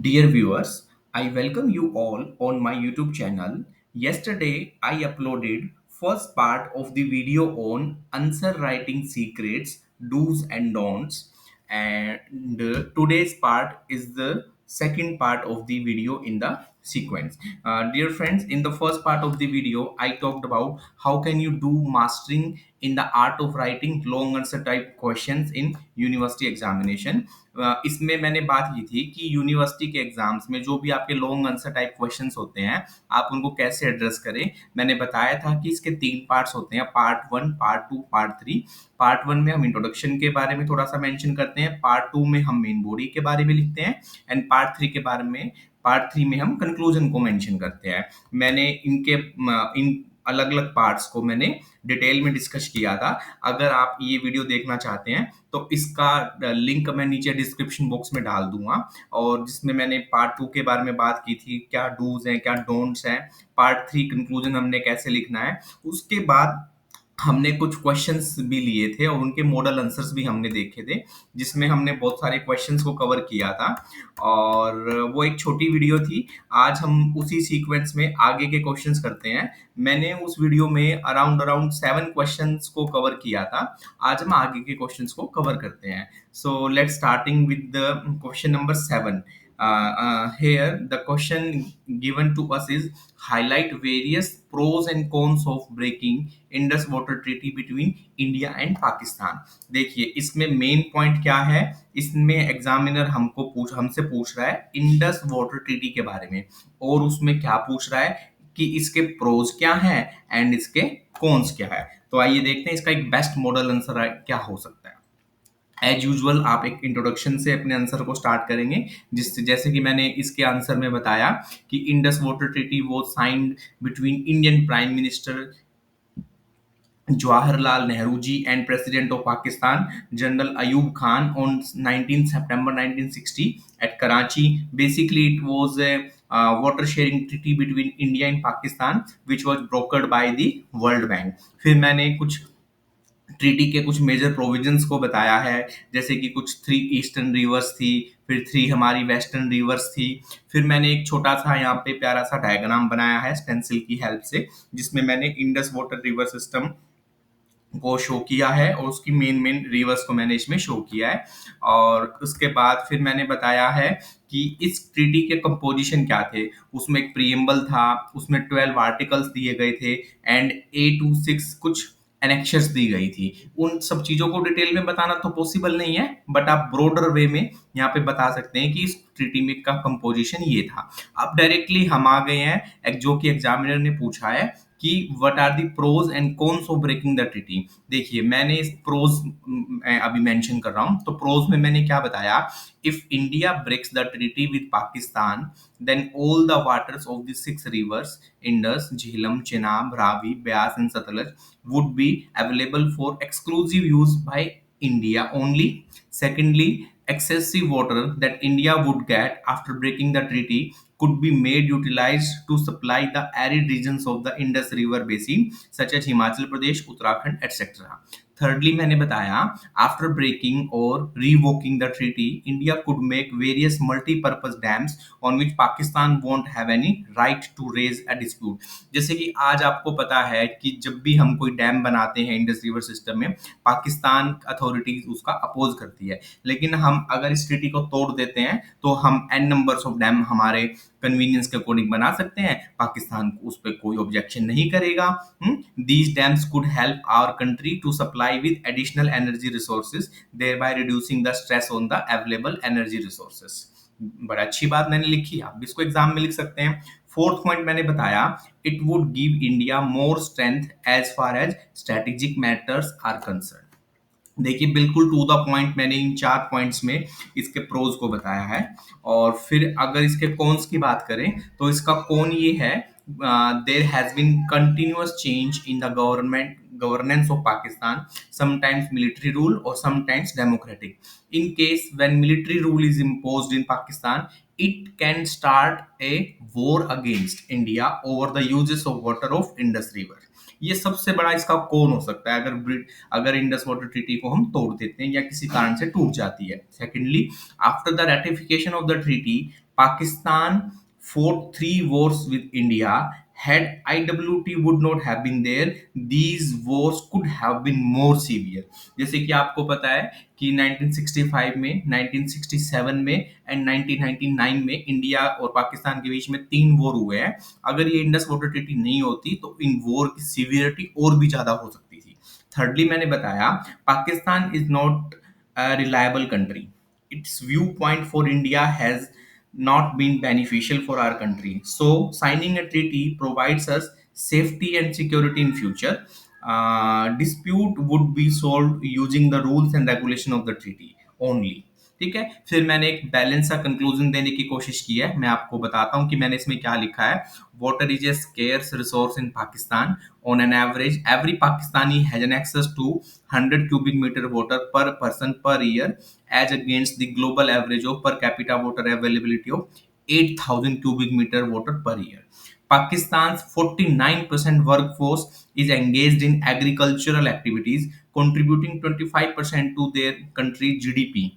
Dear viewers, I welcome you all on my YouTube channel. Yesterday, I uploaded first part of the video on answer writing secrets, do's and don'ts, and today's part is the second part of the video in the sequence. Dear friends, in the first part of the video, I talked about how can you do mastering in the art of writing long answer type questions in university examination. इसमें मैंने बात की थी कि university के exams में जो भी आपके लॉन्ग आंसर टाइप क्वेश्चंस होते हैं आप उनको कैसे एड्रेस करें। मैंने बताया था कि इसके तीन पार्ट्स होते हैं, part one, part two, part three. Part one में हम इंट्रोडक्शन के बारे में थोड़ा सा मेंशन करते हैं, पार्ट टू में हम मेन बॉडी के बारे में लिखते हैं, एंड पार्ट थ्री के बारे में, पार्ट थ्री में हम कंक्लूजन को मेंशन करते हैं। मैंने इन अलग अलग पार्ट्स को मैंने डिटेल में डिस्कस किया था। अगर आप ये वीडियो देखना चाहते हैं तो इसका लिंक मैं नीचे डिस्क्रिप्शन बॉक्स में डाल दूंगा, और जिसमें मैंने पार्ट टू के बारे में बात की थी, क्या डूज हैं क्या डोंट्स हैं, पार्ट थ्री कंक्लूजन हमने कैसे लिखना है। उसके बाद हमने कुछ क्वेश्चंस भी लिए थे और उनके मॉडल आंसर्स भी हमने देखे थे, जिसमें हमने बहुत सारे क्वेश्चंस को कवर किया था, और वो एक छोटी वीडियो थी। आज हम उसी सीक्वेंस में आगे के क्वेश्चंस करते हैं। मैंने उस वीडियो में अराउंड अराउंड 7 क्वेश्चंस को कवर किया था। आज हम आगे के क्वेश्चंस को कवर करते हैं। So let's starting with the question number 7. Here the question given to us is highlight various pros and cons of breaking Indus Water Treaty between India and Pakistan. देखिए इसमें मेन पॉइंट क्या है, इसमें examiner हमसे पूछ रहा है Indus water treaty के बारे में, और उसमें क्या पूछ रहा है कि इसके प्रोज क्या हैं एंड इसके कॉन्स क्या है। तो आइए देखते हैं इसका एक बेस्ट मॉडल आंसर क्या हो सकता है। एज यूजुअल आप एक इंट्रोडक्शन से अपने आंसर को स्टार्ट करेंगे, जिससे जैसे कि मैंने इसके आंसर में बताया कि इंडस वाटर ट्रीटी वो signed between Indian prime minister Jawaharlal Nehru ji and President of Pakistan General Ayub Khan on 19 September 1960 at Karachi. Basically, it was a water sharing treaty between India and Pakistan, which was brokered by the World Bank. फिर मैंने कुछ treaty के कुछ major provisions को बताया है, जैसे कि कुछ 3 ईस्टर्न रिवर्स थी, फिर 3 हमारी वेस्टर्न रिवर्स थी। फिर मैंने एक छोटा सा यहाँ पे प्यारा सा डायग्राम बनाया है स्टेंसिल की हेल्प से, जिसमें मैंने इंडस वाटर रिवर सिस्टम को शो किया है और उसकी मेन मेन रिवर्स को मैंने इसमें शो किया है। और उसके बाद फिर मैंने बताया है कि इस ट्रीटी के कंपोजिशन क्या थे। उसमें एक प्रीएम्बल था, उसमें 12 आर्टिकल्स दिए गए थे, एंड A to 6 कुछ एनेक्शंस दी गई थी। उन सब चीजों को डिटेल में बताना तो पॉसिबल नहीं है, बट आप ब्रॉडर वे में यहाँ पे बता सकते हैं कि इस ट्रीटी में का कंपोजिशन ये था। अब डायरेक्टली हम आ गए हैं जो कि एग्जामिनर ने पूछा है कि what are the pros and cons of breaking the treaty. देखिए मैंने इस प्रोज अभी मेंशन कर रहा हूं, तो प्रोज में मैंने क्या बताया, if India breaks the treaty with Pakistan then all the waters of the 6 rivers Indus, Jhelum, Chenab, Ravi, Beas and Sutlej would be available for exclusive use by India only. Secondly, excessive water that India would get after breaking the treaty could be made utilized to supply the arid regions of the Indus River basin such as Himachal Pradesh, Uttarakhand, etc. Thirdly, मैंने बताया after breaking or revoking the treaty, India could make various multi-purpose dams on which Pakistan won't have any right to raise a dispute. जैसे कि आज आपको पता है कि जब भी हम कोई डैम बनाते हैं इंडस रिवर सिस्टम में, पाकिस्तान अथॉरिटीज उसका अपोज करती है, लेकिन हम अगर इस ट्रीटी को तोड़ देते हैं तो हम एन नंबर्स ऑफ डैम हमारे कन्वीनियंस के अकॉर्डिंग बना सकते हैं, पाकिस्तान उस पर कोई ऑब्जेक्शन नहीं करेगा। These dams could help our country to supply with additional energy resources, thereby reducing the stress on the available energy resources. बड़ा अच्छी बात मैंने लिखी, आप भी इसको एग्जाम में लिख सकते हैं। फोर्थ पॉइंट मैंने बताया, it would give India more strength as far as strategic matters are concern. देखिए बिल्कुल टू द पॉइंट मैंने इन 4 पॉइंट्स में इसके प्रोज को बताया है। और फिर अगर इसके कॉन्स की बात करें तो इसका कॉन ये है, there has been continuous change in the governance of Pakistan, sometimes military rule or sometimes democratic. In case when military rule is imposed in Pakistan, it can start a war against India over the uses of water of Indus River. ये सबसे बड़ा इसका कौन हो सकता है अगर Indus water treaty को हम तोड़ देते हैं या किसी कारण से टूट जाती है। Secondly, after the ratification of the treaty, Pakistan fought three wars with India. Had IWT would not have been there, these wars could have been more severe. जैसे कि आपको पता है कि 1965 में, 1967 में एंड 1999 में इंडिया और पाकिस्तान के बीच में तीन वॉर हुए हैं. अगर ये इंडस वाटर ट्रीटी नहीं होती तो इन वॉर की सीवियरिटी और भी ज्यादा हो सकती थी. थर्डली मैंने बताया Pakistan is not a reliable country. Its viewpoint for India has not been beneficial for our country. So, signing a treaty provides us safety and security in future. Dispute would be solved using the rules and regulation of the treaty only. ठीक है. फिर मैंने एक balance सा conclusion देने की कोशिश की है. मैं आपको बताता हूं कि मैंने इसमें क्या लिखा है. Water is a scarce resource in Pakistan. On an average, every Pakistani has an access to 100 cubic meter water per person per year, as against the global average of per capita water availability of 8,000 cubic meter water per year. Pakistan's 49% workforce is engaged in agricultural activities, contributing 25% to their country's GDP.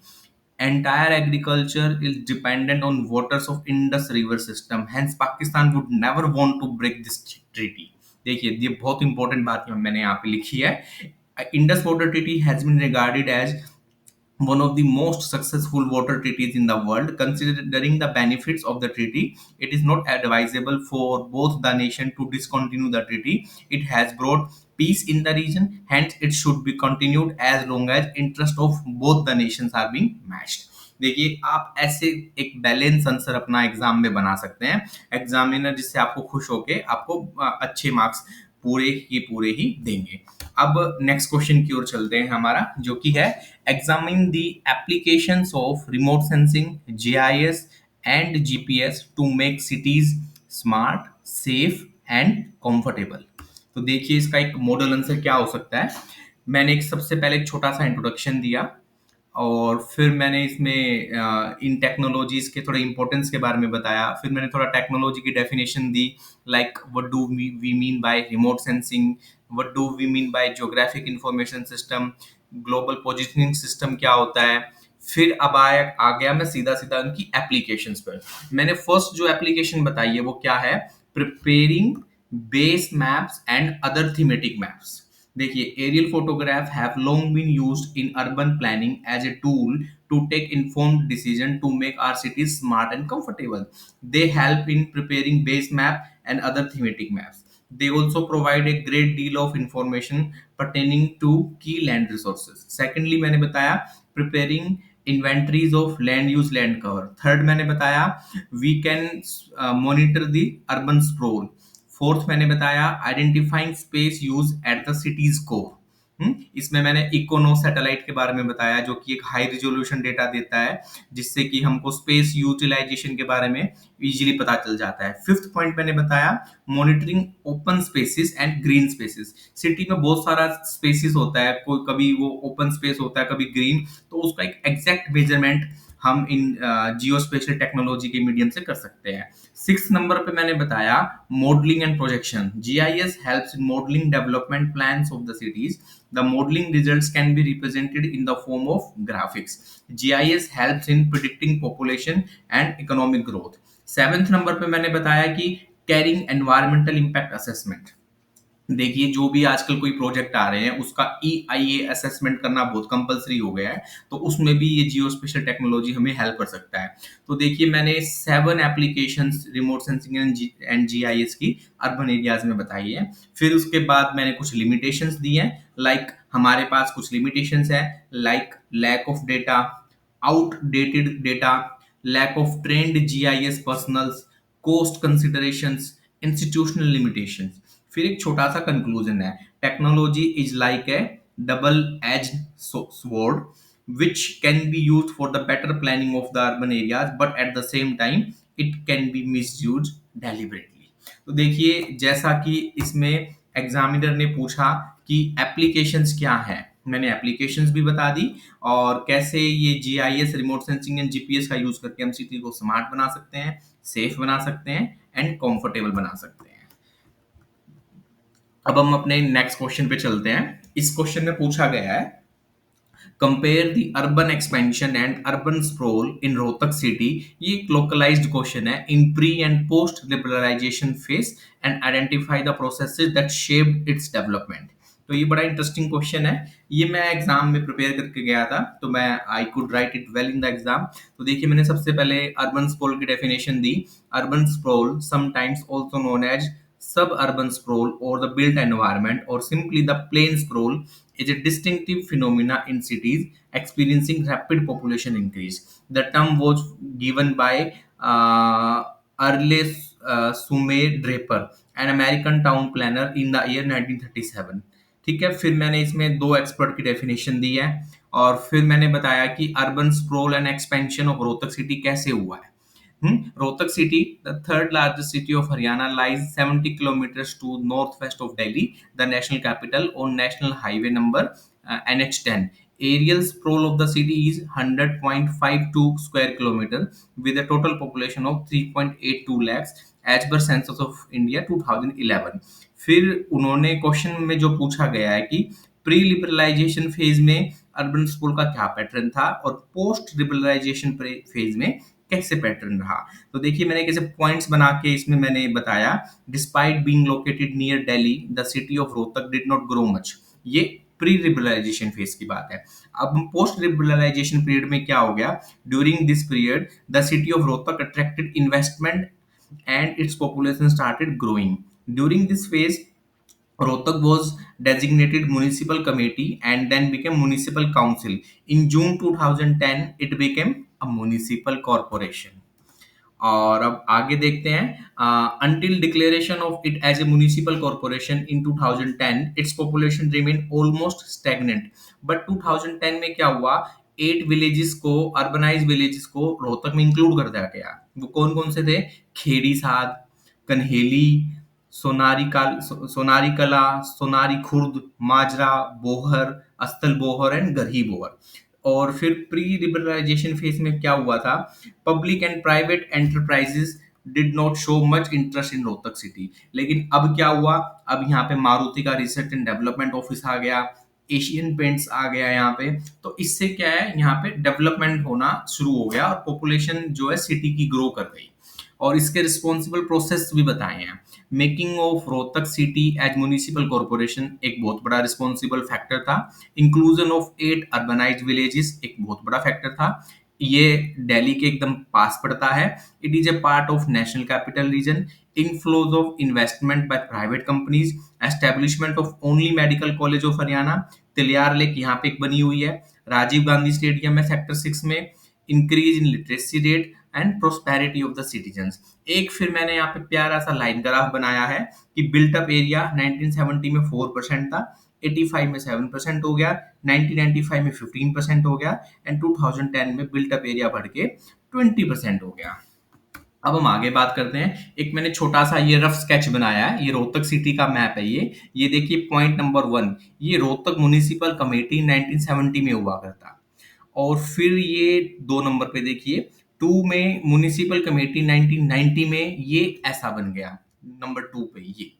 Entire agriculture is dependent on waters of Indus River system. Hence, Pakistan would never want to break this treaty. देखिए ये बहुत important बात मैंने यहाँ पे लिखी है. Indus water treaty has been regarded as one of the most successful water treaties in the world. Considering the benefits of the treaty, it is not advisable for both the nation to discontinue the treaty. It has brought peace in the region, hence it should be continued as long as interest of both the nations are being matched. देखिए आप ऐसे एक balance answer अपना exam में बना सकते हैं. Examiner जिससे आपको खुश होके आपको अच्छे मार्क्स पूरे ही देंगे. अब नेक्स्ट क्वेश्चन की ओर चलते हैं हमारा, जो कि है examine the applications of remote sensing, GIS and GPS to make cities smart, safe and comfortable. तो देखिए इसका एक मॉडल आंसर क्या हो सकता है. मैंने एक सबसे पहले एक छोटा सा इंट्रोडक्शन दिया और फिर मैंने इसमें इन टेक्नोलॉजीज के थोड़े इंपॉर्टेंस के बारे में बताया. फिर मैंने थोड़ा टेक्नोलॉजी की डेफिनेशन दी, like what do we mean by remote sensing, what do we mean by geographic information system, global positioning system क्या होता है. फिर अब आ गया मैं सीधा सीधा उनकी एप्लीकेशंस पर. मैंने फर्स्ट जो एप्लीकेशन बताई है वो क्या है, preparing base maps and other thematic maps. देखिए aerial photograph have long been used in urban planning as a tool to take informed decision to make our cities smart and comfortable. They help in preparing base map and other thematic maps. They also provide a great deal of information pertaining to key land resources. Secondly मैंने बताया preparing inventories of land use, land cover. Third मैंने बताया we can monitor the urban sprawl. Fourth मैंने बताया identifying space use at the cities core. इसमें मैंने इकोनो satellite के बारे में बताया जो कि एक हाई रिजोल्यूशन डेटा देता है जिससे कि हमको स्पेस यूटिलाइजेशन के बारे में इजीली पता चल जाता है. फिफ्थ पॉइंट मैंने बताया monitoring open spaces and green spaces. City में बहुत सारा स्पेसिस होता है, कोई कभी वो ओपन स्पेस होता है कभी ग्रीन, तो उसका एक एग्जैक्ट मेजरमेंट हम इन जियो स्पेशल टेक्नोलॉजी के मीडियम से कर सकते हैं. सिक्स नंबर पे मैंने बताया modelling and projection. GIS helps in modelling development plans of the cities. The modeling results can be represented in the form of graphics. GIS helps in predicting population and economic growth. Seventh number पे मैंने बताया कि carrying environmental impact assessment. देखिए जो भी आजकल कोई project आ रहे हैं उसका EIA असेसमेंट करना बहुत कंपलसरी हो गया है, तो उसमें भी ये जियो स्पेशल टेक्नोलॉजी हमें हेल्प कर सकता है. तो देखिए मैंने 7 applications remote sensing and GIS की अर्बन एरियाज में बताई है. फिर उसके बाद मैंने कुछ लिमिटेशंस दी हैं, लाइक हमारे पास कुछ लिमिटेशंस है, like lack of data, outdated data, lack of trained GIS personals, cost considerations, institutional limitations. फिर एक छोटा सा कंक्लूजन है, technology is like a double edge sword which can be used for the better planning of the urban areas, but at the same time it can be misused deliberately. तो देखिए जैसा कि इसमें एग्जामिनर ने पूछा कि applications क्या है, मैंने एप्लीकेशंस भी बता दी और कैसे ये GIS remote sensing and GPS का यूज करके हम सिटी को स्मार्ट बना सकते हैं, सेफ बना सकते हैं एंड कंफर्टेबल बना सकते हैं. अब हम अपने नेक्स्ट क्वेश्चन पे चलते हैं. इस क्वेश्चन में पूछा गया है compare the urban expansion and urban sprawl in Rohtak city. ये एक लोकलाइज्ड क्वेश्चन है in pre and post liberalization phase and identify the processes that shaped its development. तो ये बड़ा इंटरेस्टिंग क्वेश्चन है। ये मैं एग्जाम में प्रिपेयर करके गया था, तो मैं I could write it well in the exam. तो देखिए मैंने सबसे पहले अर्बन स्प्रोल की डेफिनेशन दी। Urban sprawl sometimes also known as suburban sprawl or the built environment or simply the plain sprawl is a distinctive phenomena in cities experiencing rapid population increase. The term was given by Earle Sume Draper, an American town planner in the year 1937। ठीक है, फिर मैंने इसमें दो expert की definition दी है, और फिर मैंने बताया कि urban Sproull and expansion of Rohtak city कैसे हुआ है। Rohtak city, the third largest city of Haryana, lies 70 kilometers to northwest of Delhi, the national capital, on National Highway number NH10. Aerial sprawl of the city is 100.52 square kilometer with a total population of 3.82 lakhs as per Census of India 2011। फिर उन्होंने question में जो पूछा गया है कि pre liberalisation phase में urban spool का क्या पैटर्न था और पोस्ट लिबरलाइजेशन फेज में कैसे पैटर्न रहा। तो देखिए मैंने कैसे पॉइंट्स बना के इसमें मैंने बताया। Despite being located near Delhi, the city of Rohtak did not grow much. ये प्री लिबरलाइजेशन फेज की बात है। अब पोस्ट लिबरलाइजेशन पीरियड में क्या हो गया, during this period the city of Rohtak attracted investment and its population started growing. During this phase, Rohtak was designated municipal committee and then became municipal council. In June 2010, it became a municipal corporation. और अब आगे देखते हैं। Until declaration of it as a municipal corporation in 2010, its population remained almost stagnant. But 2010 में क्या हुआ, 8 villages को, urbanise villages को रोहतक में इंक्लूड कर दिया गया। वो कौन कौन से थे, खेड़ी साद, कन्हेली, सोनारी कला, सोनारी खुर्द, माजरा, Bohr, अस्तल Bohr and Garhi Bohr. और फिर प्री लिबरलाइजेशन फेज में क्या हुआ था, public and private enterprises did not show much interest in Rohtak city. लेकिन अब क्या हुआ, अब यहाँ पे मारुति का रिसर्च एंड डेवलपमेंट ऑफिस आ गया, एशियन पेंट्स आ गया यहाँ पे। तो इससे क्या है, यहाँ पे डेवलपमेंट होना शुरू हो गया और पॉपुलेशन जो है सिटी की ग्रो कर गई। और इसके रिस्पॉन्सिबल प्रोसेस भी बताए हैं। Making of Rohtak city as municipal corporation एक बहुत बड़ा रिस्पॉन्सिबल फैक्टर था। इंक्लूजन ऑफ 8 अर्बनाइज्ड विलेजेस एक बहुत बड़ा फैक्टर था। ये दिल्ली के एकदम पास पड़ता है। It is a part of national capital region. Inflows of investment by private companies, establishment of only medical college of Haryana, Tiliyar lake यहाँ पे एक बनी हुई है, राजीव गांधी स्टेडियम है सेक्टर 6 में, increase in literacy rate and prosperity of the citizens. एक फिर मैंने यहाँ पे प्यारा सा लाइन ग्राफ बनाया है कि बिल्ट अप एरिया 1970 में 4% था, 85 में 7% हो गया, 1995 में 15% हो गया एंड 2010 में बिल्ट अप एरिया बढ़ के 20% हो गया। अब हम आगे बात करते हैं। एक मैंने छोटा सा ये रफ स्केच बनाया है, ये रोहतक सिटी का मैप है। ये देखिए पॉइंट नंबर 1, ये रोहतक म्युनिसिपल कमेटी 1970 में हुआ करता। और फिर ये 2 नंबर पे देखिए 2 में म्युनिसिपल कमेटी 1990 में ये ऐसा बन गया नंबर 2 पे ये।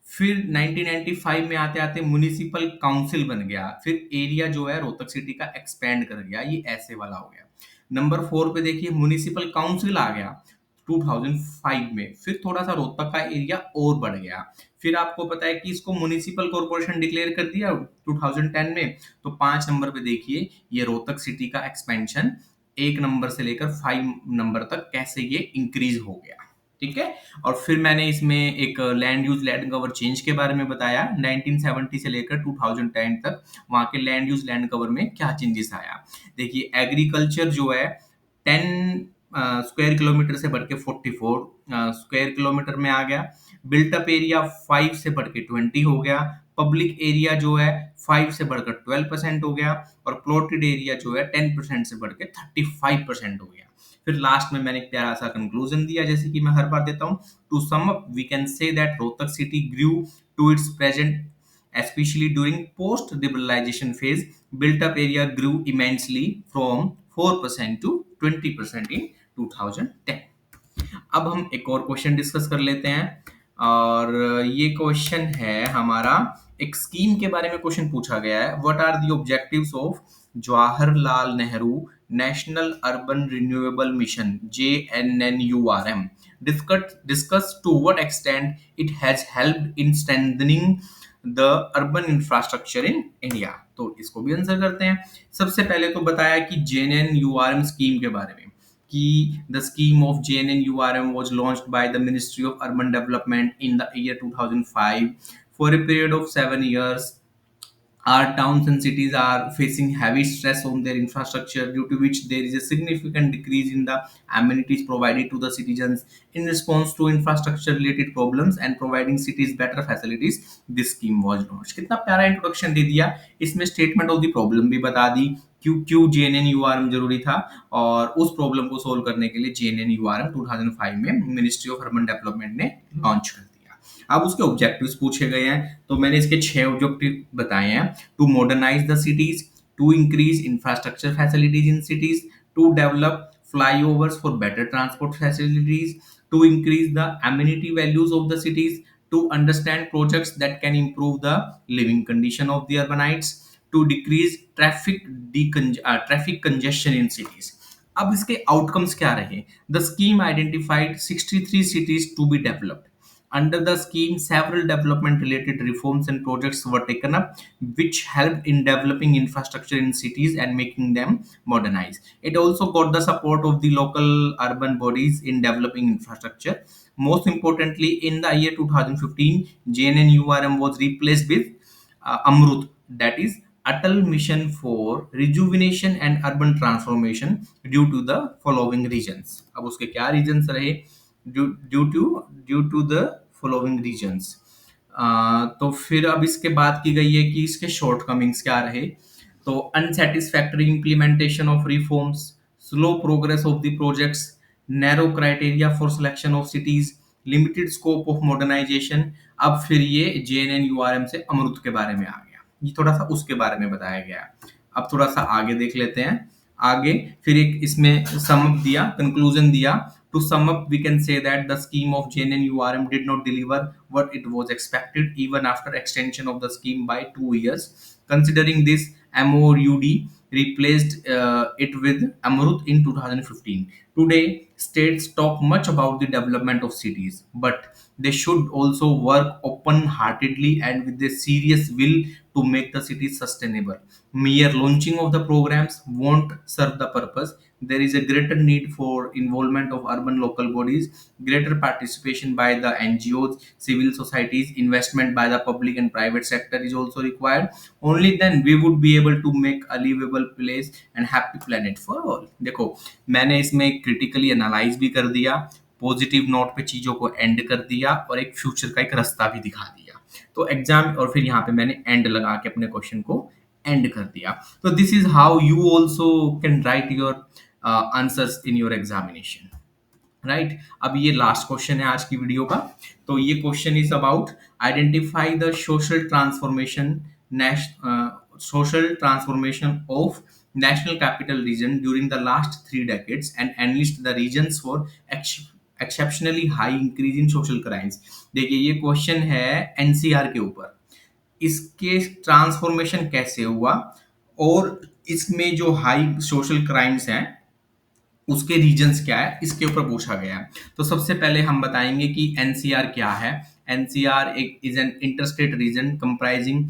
फिर 1995 में आते आते म्युनिसिपल काउंसिल बन गया, फिर एरिया जो है रोहतक सिटी का एक्सपेंड कर गया, ये ऐसे वाला हो गया। नंबर 4 पे देखिए म्युनिसिपल काउंसिल आ गया 2005 में, फिर थोड़ा सा रोहतक का एरिया और बढ़ गया। फिर आपको पता है कि इसको म्युनिसिपल कॉर्पोरेशन डिक्लेयर कर दिया 2010 में। तो 5 नंबर पे देखिए ये रोहतक सिटी का एक्सपेंशन 1 नंबर से लेकर 5 नंबर तक कैसे ये इंक्रीज हो गया। ठीक है, और फिर मैंने इसमें एक land use land cover change के बारे में बताया 1970 से लेकर 2010 तक वहां के लैंड यूज लैंड कवर में क्या चेंजेस आया। देखिए एग्रीकल्चर जो है 10 स्क्वायर किलोमीटर से बढ़ के 44 स्क्वायर किलोमीटर में आ गया। बिल्ट अप एरिया 5 से बढ़ के 20 हो गया। पब्लिक एरिया जो है 5 से बढ़कर 12% हो गया और प्लॉटेड एरिया जो है 10% से बढ़ के 35% हो गया। फिर लास्ट में मैंने एक प्यारा सा कंक्लूजन दिया, जैसे कि मैं हर बार देता हूँ। To sum up we can say that Rohtak city grew to its present especially during post liberalization phase. Built up area grew immensely from 4% to 20% in 2010। अब हम एक और क्वेश्चन डिस्कस कर लेते हैं। और ये क्वेश्चन है हमारा, एक स्कीम के बारे में क्वेश्चन पूछा गया है। What are the objectives of Jawaharlal Nehru national urban renewable mission JNNURM? Discuss to what extent it has helped in strengthening the urban infrastructure in India। तो इसको भी आंसर करते हैं। सबसे पहले तो बताया कि JNNURM स्कीम के बारे में कि the scheme of JNNURM was launched by the Ministry of Urban Development in the year 2005 for a period of 7 years. Our towns and cities are facing heavy stress on their infrastructure, due to which there is a significant decrease in the amenities provided to the citizens. In response to infrastructure related problems and providing cities better facilities, this scheme was launched। कितना प्यारा introduction दे दिया। इसमें statement of the problem भी बता दी, क्यों क्यों JNNURM जरूरी था, और उस प्रॉब्लम को सोल्व करने के लिए JNNURM 2005 में मिनिस्ट्री ऑफ अर्बन डेवलपमेंट ने लॉन्च कर दिया। अब उसके ऑब्जेक्टिव्स पूछे गए हैं, तो मैंने इसके 6 ऑब्जेक्टिव बताए हैं। To modernize the cities, to increase infrastructure facilities in cities, to develop flyovers for better transport facilities, to increase the amenity values of the cities, to understand projects that can improve the living condition of the urbanites, to decrease traffic congestion in cities। अब इसके outcomes क्या रहे? The scheme identified 63 cities to be developed। Under the scheme, several development related reforms and projects were taken up, which helped in developing infrastructure in cities and making them modernized. It also got the support of the local urban bodies in developing infrastructure. Most importantly, in the year 2015, JNNURM was replaced with Amrut, that is Atal Mission for Rejuvenation and Urban Transformation, due to the following reasons। अब उसके क्या reasons रहे? Due to the following reasons. तो फिर अब इसके बात की गई है कि इसके शॉर्ट कमिंग्स क्या रहे। तो unsatisfactory implementation of reforms, slow progress of the projects, narrow criteria for selection of cities, limited scope of modernisation. अब फिर ये JNNURM से अमृत के बारे में आ गया, ये थोड़ा सा उसके बारे में बताया गया है। अब थोड़ा सा आगे देख लेते हैं। आगे फिर एक इसमें समअप दिया, कंक्लूजन दिया। To sum up, we can say that the scheme of JNNURM did not deliver what it was expected, even after extension of the scheme by 2 years. Considering this, MOUD replaced it with Amrut in 2015. Today, states talk much about the development of cities, but they should also work open-heartedly and with a serious will to make the cities sustainable. Mere launching of the programs won't serve the purpose. There is a greater need for involvement of urban local bodies, greater participation by the NGOs, civil societies, investment by the public and private sector is also required। only then we would be able to make a livable place and happy planet for all। देखो, मैंने इसमें critically analyse भी कर दिया, positive note पे चीजों को and कर दिया, और एक फ्यूचर का एक रास्ता भी दिखा दिया। तो एग्जाम, और फिर यहाँ पे मैंने एंड लगा के अपने क्वेश्चन को एंड कर दिया। तो this is how you also can write your answers in your examination, right. अब ये लास्ट क्वेश्चन है आज की वीडियो का। तो ये question is about identify the social transformation of national capital region during the last 3 decades and enlist the regions for exceptionally high increase in social crimes। देखिए, ये क्वेश्चन है एनसीआर के ऊपर। इसके ट्रांसफॉर्मेशन कैसे हुआ और इसमें जो हाई सोशल क्राइम्स हैं उसके रीजन्स क्या है, इसके ऊपर पूछा गया है। तो सबसे पहले हम बताएंगे कि एनसीआर क्या है। एनसीआर एक is an interstate region comprising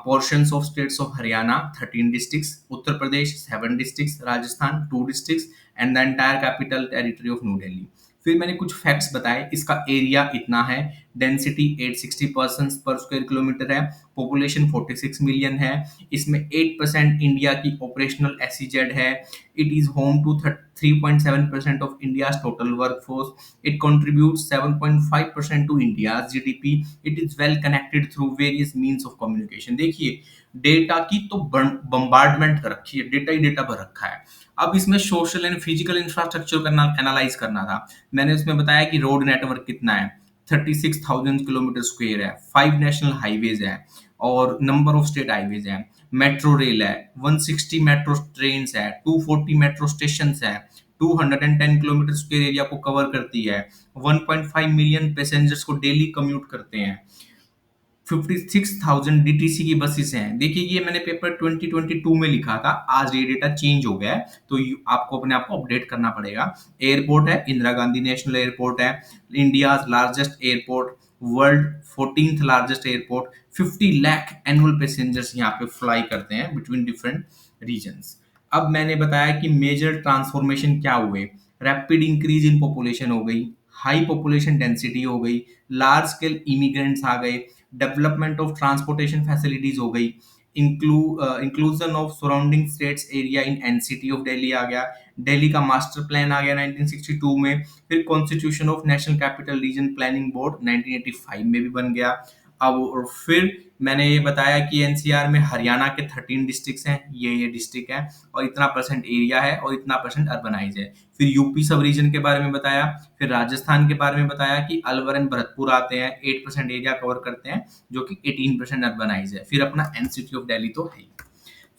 portions of states of Haryana 13 districts, Uttar Pradesh 7 districts, Rajasthan 2 districts and the entire capital territory of New Delhi। फिर मैंने कुछ फैक्ट्स बताए। इसका एरिया इतना है, density 860 persons per square kilometer है, population 46 million है, इसमें 8% इंडिया की ऑपरेशनल एसईजेड है, it is home to 3.7% of India's total workforce, it contributes 7.5% to India's GDP, it is well connected through various means of communication। देखिए, data की तो bombardment कर रखी है, डेटा ही डेटा भर रखा है। अब इसमें सोशल एंड फिजिकल इंफ्रास्ट्रक्चर करना, एनालाइज करना था। मैंने उसमें बताया कि रोड नेटवर्क कितना है, 36,000 किलोमीटर स्क्वायर है, 5 नेशनल हाईवेज है और नंबर ऑफ स्टेट हाईवेज है, मेट्रो रेल है, 160 मेट्रो ट्रेन है, 240 मेट्रो स्टेशन है, 210 किलोमीटर स्क्वायर एरिया को कवर करती है, 1.5 मिलियन पैसेंजर्स को डेली कम्यूट करते हैं, 56,000 डीटीसी की बसेस हैं। देखिए ये मैंने पेपर 2022 में लिखा था, आज ये डेटा चेंज हो गया है, तो आपको अपने आप को अपडेट करना पड़ेगा। एयरपोर्ट है, इंदिरा गांधी नेशनल एयरपोर्ट है, India largest airport, world 14th largest airport, 50 lakh annual passengers यहाँ पे फ्लाई करते हैं बिटवीन डिफरेंट रीजन्स। अब मैंने बताया कि मेजर ट्रांसफॉर्मेशन क्या हुए, रैपिड इंक्रीज इन पॉपुलेशन हो गई, हाई पॉपुलेशन डेंसिटी हो गई, लार्ज स्केल इमिग्रेंट्स आ गए, डेवलपमेंट ऑफ ट्रांसपोर्टेशन फैसिलिटीज हो गई, inclusion of surrounding states area in NCT of Delhi आ गया, दिल्ली का मास्टर प्लान आ गया 1962 में, फिर constitution of national capital reason planning board 1985 में भी बन गया। अब और फिर मैंने ये बताया कि एनसीआर में हरियाणा के 13 डिस्ट्रिक्ट्स हैं, ये डिस्ट्रिक्ट है, और इतना परसेंट एरिया है और इतना परसेंट अर्बनाइज है। फिर यूपी सब रीजन के बारे में बताया, फिर राजस्थान के बारे में बताया कि अलवर एंड भरतपुर आते हैं, 8% एरिया कवर करते हैं, जो कि 18% अर्बनाइज है। फिर अपना एनसीटी ऑफ दिल्ली तो है ही।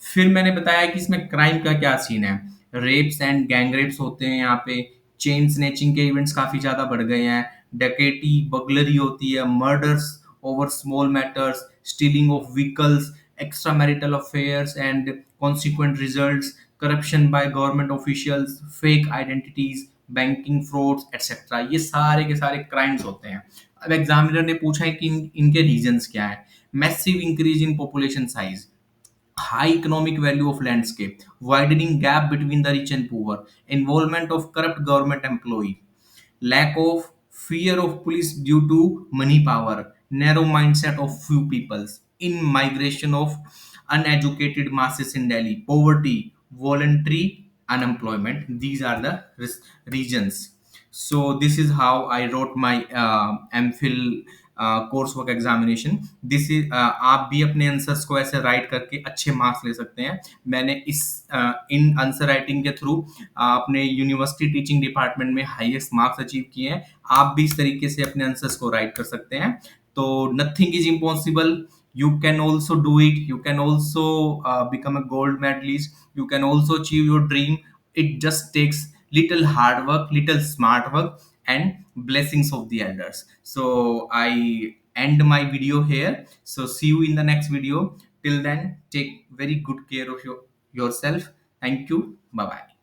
फिर मैंने बताया कि इसमें क्राइम का क्या सीन है, रेप्स एंड गैंग रेप्स होते हैं यहाँ पे, चेन स्नैचिंग के इवेंट्स काफी ज्यादा बढ़ गए हैं, डकैती बगलरी होती है, murders over small matters, stealing of vehicles, extra marital affairs and consequent results, corruption by government officials, fake identities, banking frauds etcetera, ये सारे के सारे क्राइम्स होते हैं। अब एग्जामिनर ने पूछा है कि इनके रीजंस क्या है। Massive increase in population size, high economic value of landscape, widening gap between the rich and poor, involvement of corrupt government employee, lack of fear of police due to money power, narrow mindset of few peoples, in migration of uneducated masses in Delhi, poverty, voluntary unemployment. These are the regions. So this is how I wrote my MPhil course work examination. This is आप भी अपने answers को ऐसे right करके अच्छे marks ले सकते हैं। मैंने इन आंसर राइटिंग के थ्रू अपने यूनिवर्सिटी टीचिंग डिपार्टमेंट में हाईएस्ट मार्क्स अचीव किए हैं। आप भी इस तरीके से अपने आंसर्स को राइट कर सकते हैं। तो nothing is impossible, you can also do it, you can also become a gold medalist, you can also achieve your dream. It just takes little hard work, little smart work, and blessings of the elders. So I end my video here. So see you in the next video. Till then, take very good care of yourself. Thank you. Bye bye.